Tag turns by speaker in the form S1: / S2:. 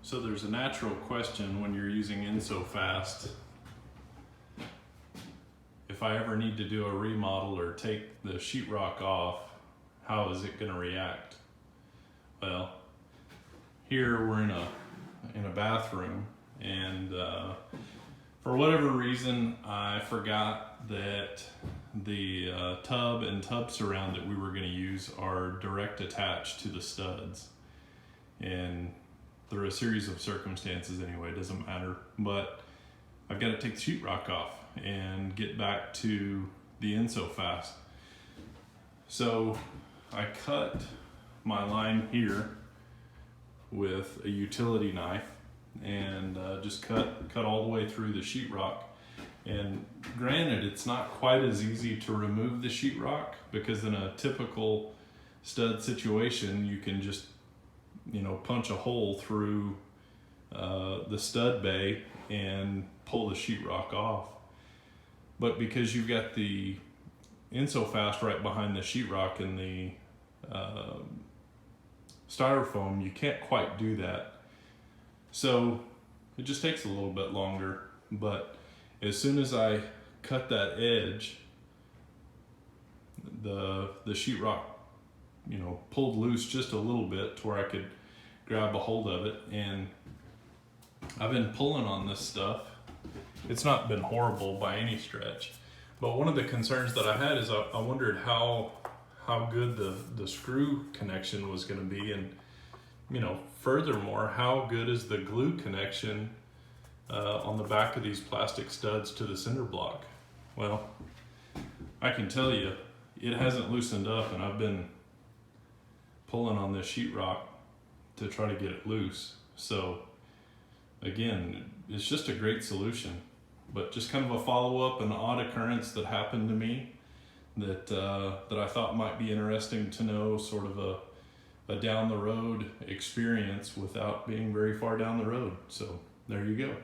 S1: So there's a natural question when you're using InSoFast. If I ever need to do a remodel or take the sheetrock off, how is it going to react? Well, here we're in a bathroom, and for whatever reason I forgot that the tub and tub surround that we were going to use are direct attached to the studs, and through a series of circumstances anyway, it doesn't matter, but I've got to take the sheetrock off and get back to the InSoFast. So I cut my line here with a utility knife and just cut all the way through the sheetrock. And granted, it's not quite as easy to remove the sheetrock, because in a typical stud situation you can just punch a hole through the stud bay and pull the sheetrock off. But because you've got the InSoFast right behind the sheetrock and the styrofoam, you can't quite do that. So it just takes a little bit longer. But as soon as I cut that edge, the sheetrock pulled loose just a little bit to where I could grab a hold of it, and I've been pulling on this stuff. It's not been horrible by any stretch, but one of the concerns that I had is I wondered how good the screw connection was going to be, and furthermore, how good is the glue connection on the back of these plastic studs to the cinder block. Well, I can tell you it hasn't loosened up, and I've been pulling on this sheetrock to try to get it loose. So again, it's just a great solution, but just kind of a follow-up, an odd occurrence that happened to me that I thought might be interesting to know, sort of a down the road experience without being very far down the road. So there you go.